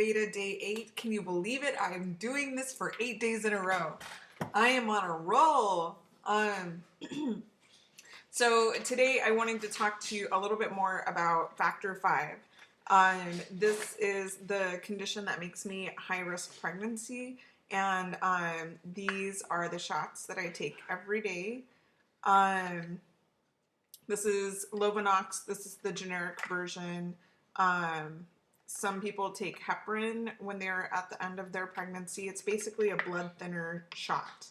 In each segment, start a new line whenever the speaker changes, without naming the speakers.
Veda day 8. Can you believe it? I'm doing this for 8 days in a row. I am on a roll. So today I wanted to talk to you a little bit more about Factor V. This is the condition that makes me high-risk pregnancy, and these are the shots that I take every day. This is Lovenox. This is the generic version. Some people take heparin when they're at the end of their pregnancy. It's basically a blood thinner shot.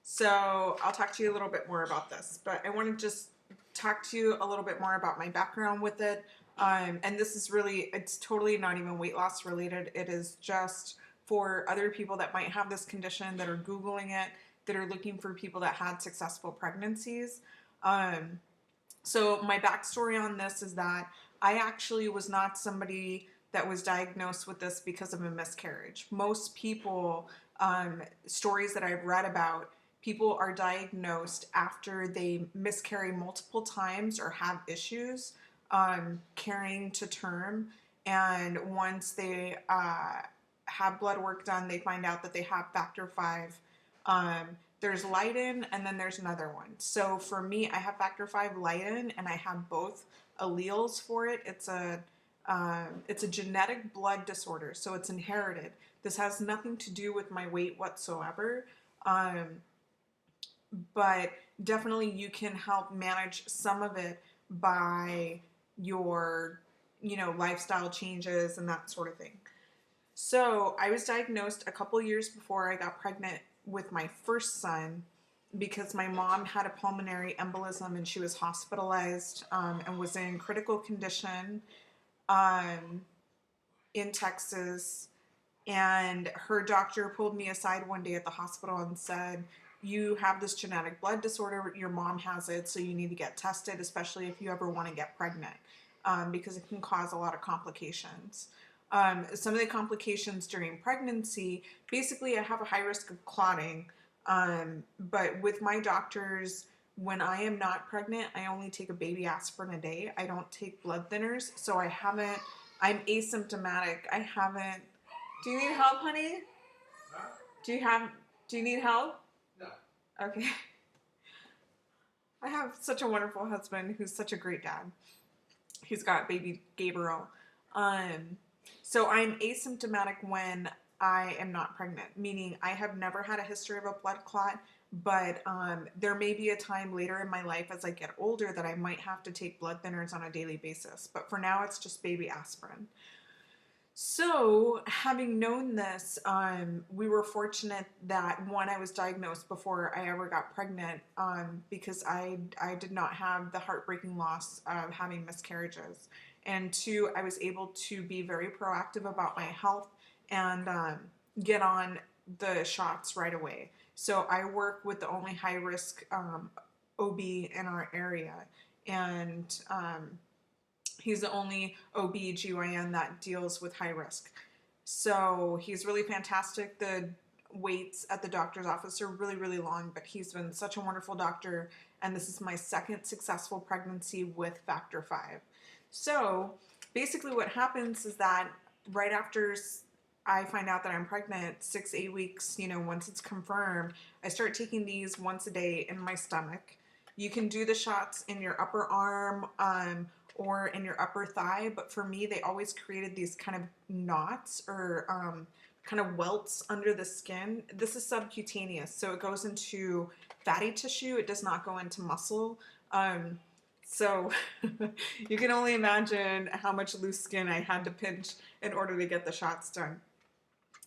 So I'll talk to you a little bit more about this, but I want to just talk to you a little bit more about my background with it. And this is really, it's totally not even weight loss related. It is just for other people that might have this condition, that are Googling it, that are looking for people that had successful pregnancies. So my backstory on this is that I actually was not somebody that was diagnosed with this because of a miscarriage. Most people, stories that I've read about, people are diagnosed after they miscarry multiple times or have issues carrying to term. And once they have blood work done, they find out that they have Factor V. There's Leiden, and then there's another one. So for me, I have Factor V Leiden, and I have both alleles for it. It's a genetic blood disorder, so it's inherited. This has nothing to do with my weight whatsoever. But definitely you can help manage some of it by your, lifestyle changes and that sort of thing. So I was diagnosed a couple years before I got pregnant with my first son because my mom had a pulmonary embolism and she was hospitalized and was in critical condition in Texas. And her doctor pulled me aside one day at the hospital and said, "You have this genetic blood disorder, your mom has it, so you need to get tested, especially if you ever want to get pregnant, because it can cause a lot of complications." Some of the complications during pregnancy, basically I have a high risk of clotting, but with my doctors, when I am not pregnant, I only take a baby aspirin a day. I don't take blood thinners, so I'm asymptomatic. Do you need help, honey? Huh? Do you need help? No. Okay. I have such a wonderful husband who's such a great dad. He's got baby Gabriel. So I'm asymptomatic when I am not pregnant, meaning I have never had a history of a blood clot, but there may be a time later in my life as I get older that I might have to take blood thinners on a daily basis. But for now, it's just baby aspirin. So having known this, we were fortunate that, one, I was diagnosed before I ever got pregnant because I did not have the heartbreaking loss of having miscarriages. And two, I was able to be very proactive about my health and get on the shots right away. So I work with the only high-risk OB in our area, and he's the only OB/GYN that deals with high risk. So he's really fantastic. The waits at the doctor's office are really, really long, but he's been such a wonderful doctor, and this is my second successful pregnancy with Factor V. So basically what happens is that right after I find out that I'm pregnant, 6-8 weeks, once it's confirmed, I start taking these once a day in my stomach. You can do the shots in your upper arm or in your upper thigh, but for me, they always created these kind of knots or kind of welts under the skin. This is subcutaneous, so it goes into fatty tissue. It does not go into muscle. So you can only imagine how much loose skin I had to pinch in order to get the shots done.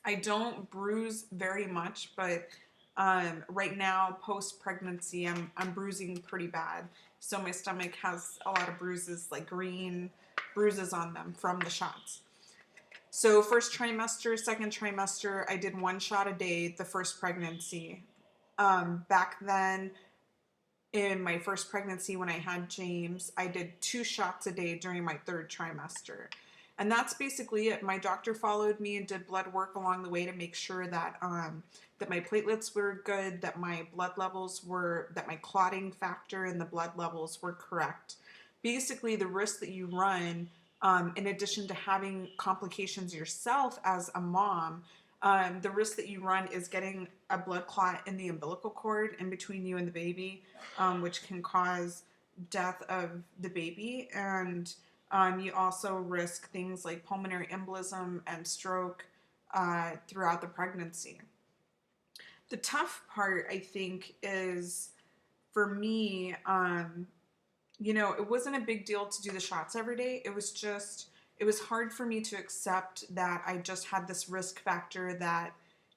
I don't bruise very much, but right now, post-pregnancy, I'm bruising pretty bad. So my stomach has a lot of bruises, like green bruises on them from the shots. So first trimester, second trimester, I did 1 shot a day the first pregnancy. Back then, in my first pregnancy when I had James, I did 2 shots a day during my 3rd trimester. And that's basically it. My doctor followed me and did blood work along the way to make sure that that my platelets were good, that my blood levels were, that my clotting factor and the blood levels were correct. Basically, the risk that you run In addition to having complications yourself as a mom, the risk that you run is getting a blood clot in the umbilical cord in between you and the baby, which can cause death of the baby. And you also risk things like pulmonary embolism and stroke throughout the pregnancy. The tough part, I think, is for me, it wasn't a big deal to do the shots every day. It was hard for me to accept that I just had this risk factor that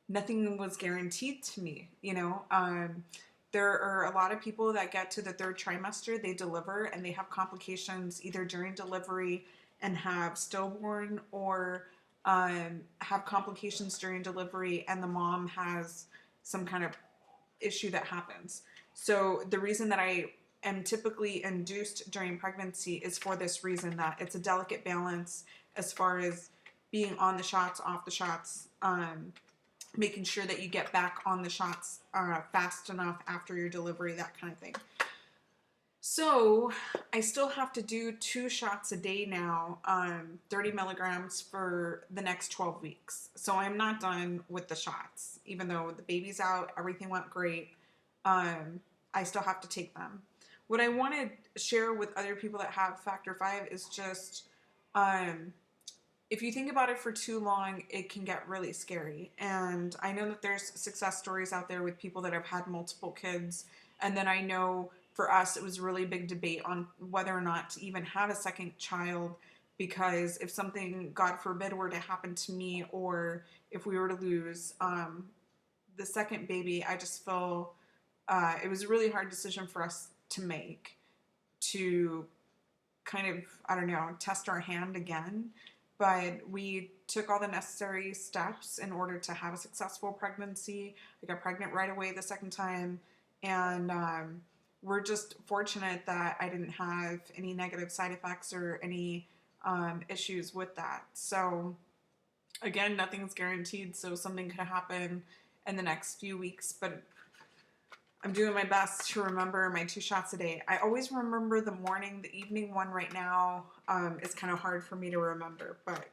nothing was guaranteed to me. There are a lot of people that get to the third trimester, they deliver, and they have complications either during delivery and have stillborn, or have complications during delivery and the mom has some kind of issue that happens. So the reason that I am typically induced during pregnancy is for this reason, that it's a delicate balance as far as being on the shots, off the shots, making sure that you get back on the shots fast enough after your delivery, that kind of thing. So I still have to do 2 shots a day now, 30 milligrams for the next 12 weeks. So I'm not done with the shots. Even though the baby's out, everything went great, I still have to take them. What I want to share with other people that have Factor V is just, if you think about it for too long, it can get really scary. And I know that there's success stories out there with people that have had multiple kids. And then I know for us, it was a really big debate on whether or not to even have a second child, because if something, God forbid, were to happen to me, or if we were to lose the second baby, I just feel it was a really hard decision for us to make, to kind of, I don't know, test our hand again. But we took all the necessary steps in order to have a successful pregnancy. I got pregnant right away the second time, and we're just fortunate that I didn't have any negative side effects or any issues with that. So again, nothing's guaranteed, so something could happen in the next few weeks, but I'm doing my best to remember my 2 shots a day. I always remember the morning. The evening one right now is kind of hard for me to remember, but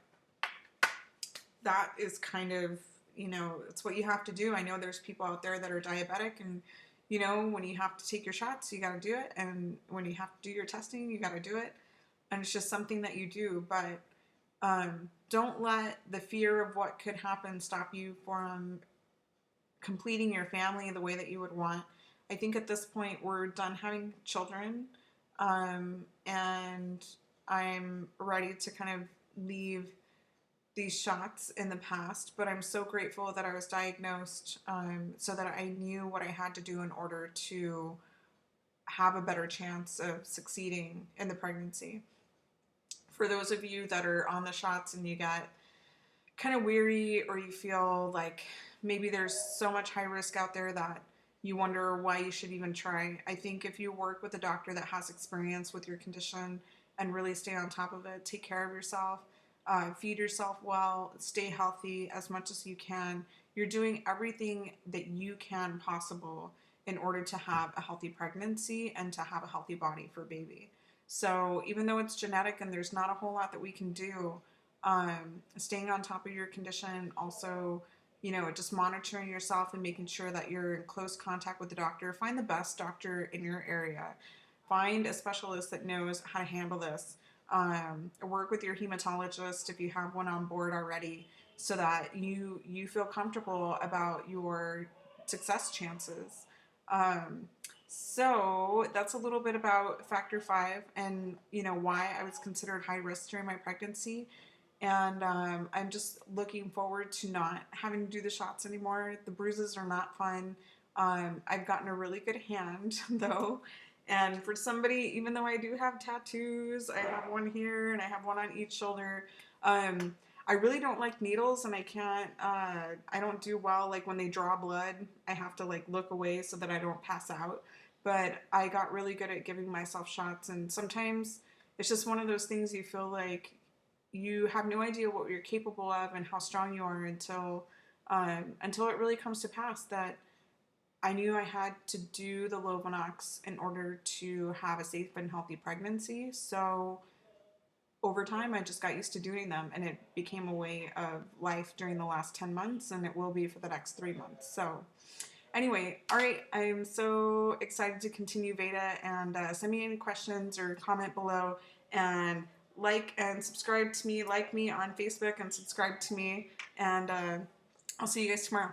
that is kind of, it's what you have to do. I know there's people out there that are diabetic, and, when you have to take your shots, you got to do it. And when you have to do your testing, you got to do it. And it's just something that you do. But don't let the fear of what could happen stop you from completing your family the way that you would want. I think at this point we're done having children, and I'm ready to kind of leave these shots in the past, but I'm so grateful that I was diagnosed, so that I knew what I had to do in order to have a better chance of succeeding in the pregnancy. For those of you that are on the shots and you get kind of weary, or you feel like maybe there's so much high risk out there that you wonder why you should even try, I think if you work with a doctor that has experience with your condition and really stay on top of it, take care of yourself, feed yourself well, stay healthy as much as you can, you're doing everything that you can possible in order to have a healthy pregnancy and to have a healthy body for baby. So even though it's genetic and there's not a whole lot that we can do, staying on top of your condition, also, just monitoring yourself and making sure that you're in close contact with the doctor. Find the best doctor in your area. Find a specialist that knows how to handle this. Work with your hematologist if you have one on board already, so that you feel comfortable about your success chances. So that's a little bit about Factor V and, why I was considered high risk during my pregnancy. And I'm just looking forward to not having to do the shots anymore. The bruises are not fun. I've gotten a really good hand, though. And for somebody, even though I do have tattoos, I have one here and I have one on each shoulder. I really don't like needles, and I can't, I don't do well, like when they draw blood, I have to look away so that I don't pass out. But I got really good at giving myself shots, and sometimes it's just one of those things you feel like you have no idea what you're capable of and how strong you are until it really comes to pass that I knew I had to do the Lovenox in order to have a safe and healthy pregnancy. So over time, I just got used to doing them, and it became a way of life during the last 10 months, and it will be for the next 3 months. So, anyway, all right, I'm so excited to continue Veda, and send me any questions or comment below, and like and subscribe to me, like me on Facebook, and subscribe to me, and I'll see you guys tomorrow.